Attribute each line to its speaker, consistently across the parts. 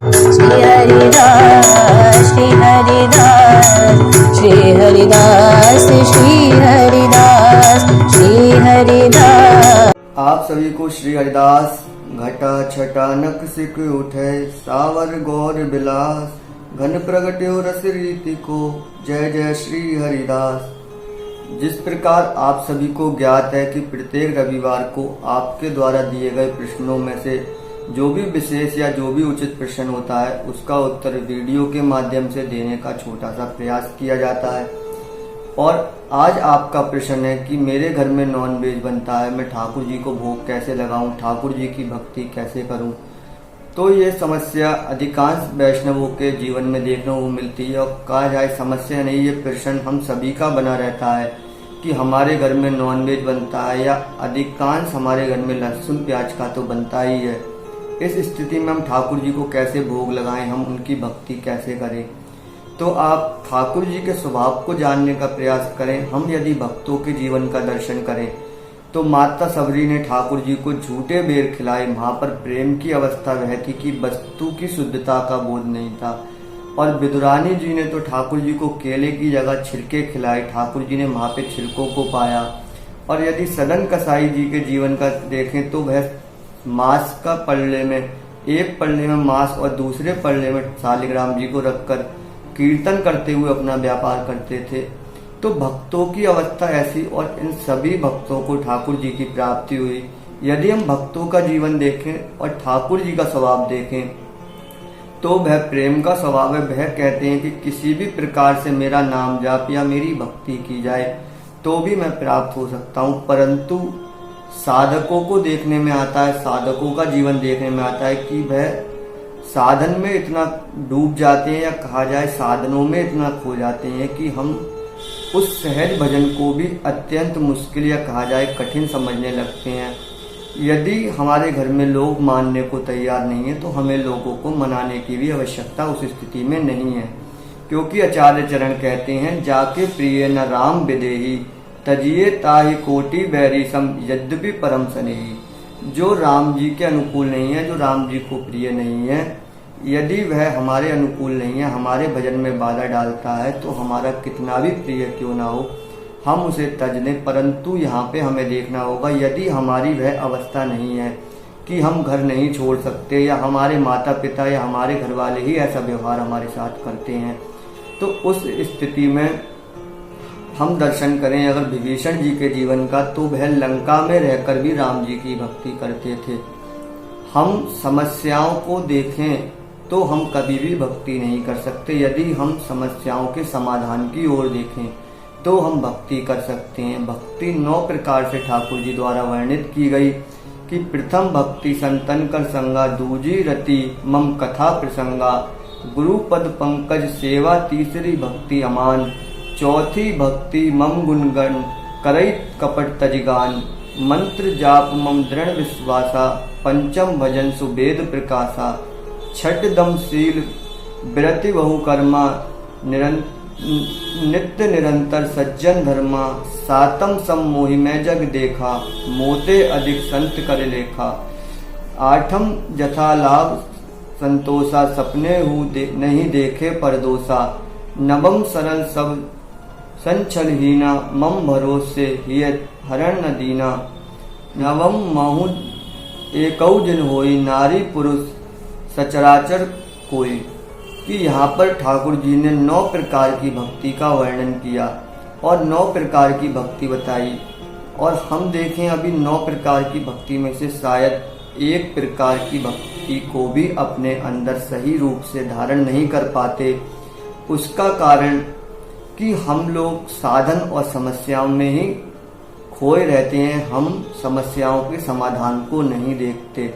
Speaker 1: श्री हरिदास श्री हरिदास श्री हरिदास श्री हरिदास श्री हरिदास।
Speaker 2: आप सभी को श्री हरिदास। घटा छटा नख सिक उठे सावर गौर बिलास, घन प्रगट्यो रस रीति को जय जय श्री हरिदास। जिस प्रकार आप सभी को ज्ञात है कि प्रत्येक रविवार को आपके द्वारा दिए गए प्रश्नों में से जो भी विशेष या जो भी उचित प्रश्न होता है उसका उत्तर वीडियो के माध्यम से देने का छोटा सा प्रयास किया जाता है। और आज आपका प्रश्न है कि मेरे घर में नॉन वेज बनता है, मैं ठाकुर जी को भोग कैसे लगाऊं, ठाकुर जी की भक्ति कैसे करूं। तो ये समस्या अधिकांश वैष्णवों के जीवन में देखने को मिलती है और कहा जाए समस्या नहीं, ये प्रश्न हम सभी का बना रहता है कि हमारे घर में नॉन वेज बनता है या अधिकांश हमारे घर में लहसुन प्याज का तो बनता ही है। इस स्थिति में हम ठाकुर जी को कैसे भोग लगाएं, हम उनकी भक्ति कैसे करें। तो आप ठाकुर जी के स्वभाव को जानने का प्रयास करें। हम यदि भक्तों के जीवन का दर्शन करें तो माता सबरी ने ठाकुर जी को झूठे बेर खिलाए, वहां पर प्रेम की अवस्था वह थी कि वस्तु की शुद्धता का बोध नहीं था। और विदुरानी जी ने तो ठाकुर जी को केले की जगह छिलके खिलाए, ठाकुर जी ने वहां पे छिलकों को पाया। और यदि सदन कसाई जी के जीवन का देखें तो वह मांस का पल्ले में, एक पल्ले में मांस और दूसरे पल्ले में शालिग्राम जी को रखकर कीर्तन करते हुए अपना व्यापार करते थे। तो भक्तों की अवस्था ऐसी, और इन सभी भक्तों को ठाकुर जी की प्राप्ति हुई। यदि हम भक्तों का जीवन देखें और ठाकुर जी का स्वभाव देखें तो वह प्रेम का स्वभाव है। वह कहते हैं कि किसी भी प्रकार से मेरा नाम जाप या मेरी भक्ति की जाए तो भी मैं प्राप्त हो सकता हूँ, परंतु साधकों को देखने में आता है, साधकों का जीवन देखने में आता है कि वह साधन में इतना डूब जाते हैं या कहा जाए साधनों में इतना खो जाते हैं कि हम उस सहज भजन को भी अत्यंत मुश्किल या कहा जाए कठिन समझने लगते हैं। यदि हमारे घर में लोग मानने को तैयार नहीं है तो हमें लोगों को मनाने की भी आवश्यकता उस स्थिति में नहीं है, क्योंकि आचार्य चरण कहते हैं जाके प्रिय न राम विदेही तजिए ताहि कोटि बैरी सम यद्यपि परम स्नेही। जो राम जी के अनुकूल नहीं है, जो राम जी को प्रिय नहीं है, यदि वह हमारे अनुकूल नहीं है, हमारे भजन में बाधा डालता है तो हमारा कितना भी प्रिय क्यों ना हो हम उसे तज दें। परंतु यहाँ पे हमें देखना होगा यदि हमारी वह अवस्था नहीं है कि हम घर नहीं छोड़ सकते या हमारे माता पिता या हमारे घर वाले ही ऐसा व्यवहार हमारे साथ करते हैं, तो उस स्थिति में हम दर्शन करें अगर विभीषण जी के जीवन का, तो वह लंका में रहकर भी राम जी की भक्ति करते थे। हम समस्याओं को देखें तो हम कभी भी भक्ति नहीं कर सकते, यदि हम समस्याओं के समाधान की ओर देखें तो हम भक्ति कर सकते हैं। भक्ति 9 प्रकार से ठाकुर जी द्वारा वर्णित की गई कि प्रथम भक्ति संतन कर संगा, दूजी रति मम कथा प्रसंगा, गुरु पद पंकज सेवा, तीसरी भक्ति अमान, चौथी भक्ति मम गुणगण करई कपट तजिगान, मंत्र जाप मम दृढ़ विश्वासा, पंचम भजन सुवेद प्रकाशा, छठ दम शील विरति बहु कर्मा, नित्य निरंतर सज्जन धर्मा, सातम सम मोहि मैं जग देखा, मोते अधिक संत कर लेखा, आठम जथा लाभ संतोषा, सपने नहीं देखे परदोषा, नवम सरल सब संचलहीना, मम भरोसे हिय हरण न दीना, नवम महु एकौ जिन होई, नारी पुरुष सचराचर कोई। कि यहाँ पर ठाकुर जी ने 9 प्रकार की भक्ति का वर्णन किया और 9 प्रकार की भक्ति बताई। और हम देखें अभी 9 प्रकार की भक्ति में से शायद एक प्रकार की भक्ति को भी अपने अंदर सही रूप से धारण नहीं कर पाते। उसका कारण कि हम लोग साधन और समस्याओं में ही खोए रहते हैं, हम समस्याओं के समाधान को नहीं देखते।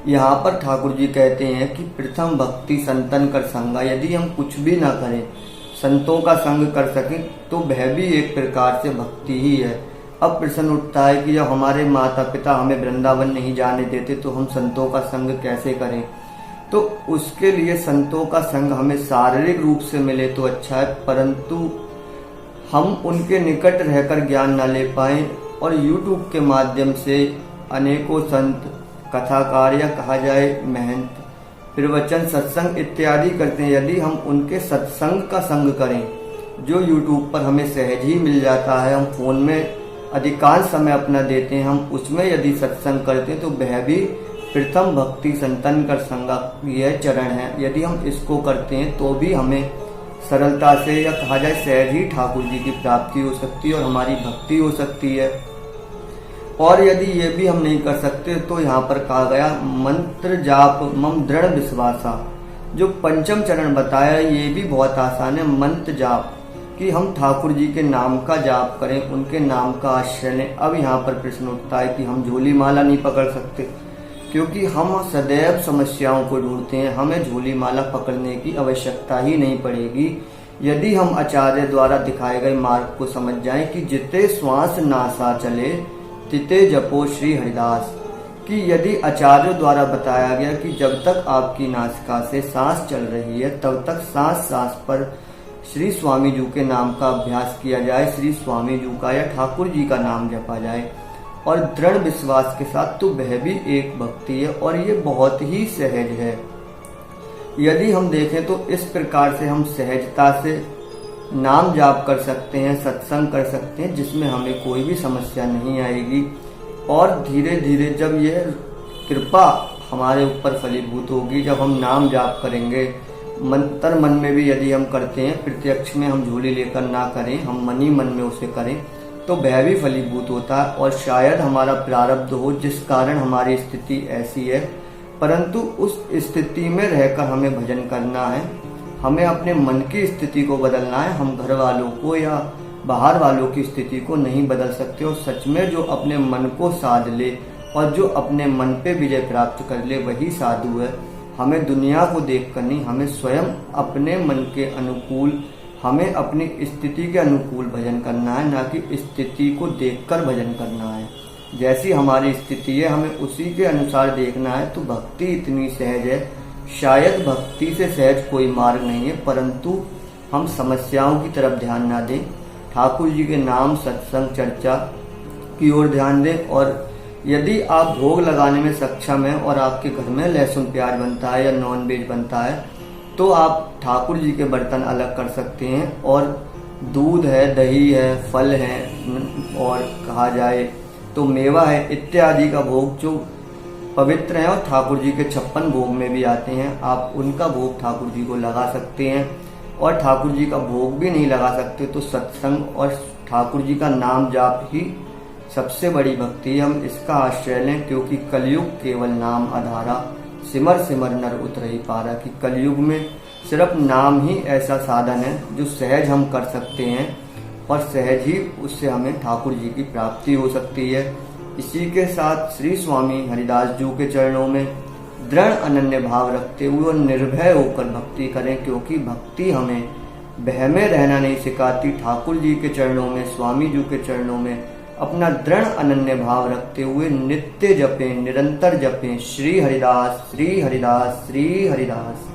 Speaker 2: यहाँ पर ठाकुर जी कहते हैं कि प्रथम भक्ति संतन कर संगा, यदि हम कुछ भी ना करें, संतों का संग कर सकें तो वह भी एक प्रकार से भक्ति ही है। अब प्रश्न उठता है कि जब हमारे माता पिता हमें वृंदावन नहीं जाने देते तो हम संतों का संग कैसे करें। तो उसके लिए संतों का संग हमें शारीरिक रूप से मिले तो अच्छा है, परंतु हम उनके निकट रहकर ज्ञान न ले पाएं और YouTube के माध्यम से अनेकों संत कथाकार या कहा जाए महंत प्रवचन, सत्संग इत्यादि करते हैं, यदि हम उनके सत्संग का संग करें जो YouTube पर हमें सहज ही मिल जाता है, हम फोन में अधिकांश समय अपना देते हैं, हम उसमें यदि सत्संग करते हैं तो वह भी प्रथम भक्ति संतन कर संगा यह चरण है। यदि हम इसको करते हैं तो भी हमें सरलता से या कहा जाए सहज ही ठाकुर जी की प्राप्ति हो सकती है और हमारी भक्ति हो सकती है। और यदि ये भी हम नहीं कर सकते तो यहाँ पर कहा गया मंत्र जाप मम दृढ़ विश्वासा, जो पंचम चरण बताया ये भी बहुत आसान है। मंत्र जाप कि हम ठाकुर जी के नाम का जाप करें, उनके नाम का आश्रय लें। अब यहाँ पर प्रश्न उठता है कि हम झोली माला नहीं पकड़ सकते, क्योंकि हम सदैव समस्याओं को ढूंढते हैं, हमें झोली माला पकड़ने की आवश्यकता ही नहीं पड़ेगी यदि हम आचार्य द्वारा दिखाए गए मार्ग को समझ जाएं कि जिते श्वास नासा चले तिते जपो श्री हरिदास। कि यदि आचार्यों द्वारा बताया गया कि जब तक आपकी नासिका से सांस चल रही है तब तक सांस सांस पर श्री स्वामी जी के नाम का अभ्यास किया जाए, श्री स्वामी जी का या ठाकुर जी का नाम जपा जाए और दृढ़ विश्वास के साथ, तो वह भी एक भक्ति है और ये बहुत ही सहज है। यदि हम देखें तो इस प्रकार से हम सहजता से नाम जाप कर सकते हैं, सत्संग कर सकते हैं, जिसमें हमें कोई भी समस्या नहीं आएगी। और धीरे धीरे जब ये कृपा हमारे ऊपर फलीभूत होगी, जब हम नाम जाप करेंगे, मंत्र मन में भी यदि हम करते हैं, प्रत्यक्ष में हम झोली लेकर ना करें, हम मन ही मन में उसे करें, तो वह भी फलीभूत होता है। और शायद हमारा प्रारब्ध हो जिस कारण हमारी स्थिति ऐसी है, परंतु उस स्थिति में रहकर हमें भजन करना है, हमें अपने मन की स्थिति को बदलना है। हम घर वालों को या बाहर वालों की स्थिति को नहीं बदल सकते। और सच में जो अपने मन को साध ले और जो अपने मन पे विजय प्राप्त कर ले वही साधु है। हमें दुनिया को देख कर नहीं, हमें स्वयं अपने मन के अनुकूल, हमें अपनी स्थिति के अनुकूल भजन करना है, ना कि स्थिति को देखकर भजन करना है। जैसी हमारी स्थिति है हमें उसी के अनुसार देखना है। तो भक्ति इतनी सहज है, शायद भक्ति से सहज कोई मार्ग नहीं है, परंतु हम समस्याओं की तरफ ध्यान ना दें, ठाकुर जी के नाम सत्संग चर्चा की ओर ध्यान दें। और यदि आप भोग लगाने में सक्षम हैं और आपके घर में लहसुन प्याज बनता है या नॉन वेज बनता है तो आप ठाकुर जी के बर्तन अलग कर सकते हैं। और दूध है, दही है, फल है और कहा जाए तो मेवा है इत्यादि का भोग जो पवित्र है और ठाकुर जी के 56 भोग में भी आते हैं, आप उनका भोग ठाकुर जी को लगा सकते हैं। और ठाकुर जी का भोग भी नहीं लगा सकते तो सत्संग और ठाकुर जी का नाम जाप ही सबसे बड़ी भक्ति है। हम इसका आश्रय लें, क्योंकि कलयुग केवल नाम आधारा, सिमर सिमर नर उतरहि पारा। कि कलयुग में सिर्फ नाम ही ऐसा साधन है जो सहज हम कर सकते हैं और सहज ही उससे हमें ठाकुर जी की प्राप्ति हो सकती है। इसी के साथ श्री स्वामी हरिदास जी के चरणों में दृढ़ अनन्य भाव रखते हुए और निर्भय होकर भक्ति करें, क्योंकि भक्ति हमें भय में रहना नहीं सिखाती। ठाकुर जी के चरणों में, स्वामी जी के चरणों में अपना दृढ़ अनन्य भाव रखते हुए नित्य जपें, निरंतर जपें श्री हरिदास श्री हरिदास श्री हरिदास।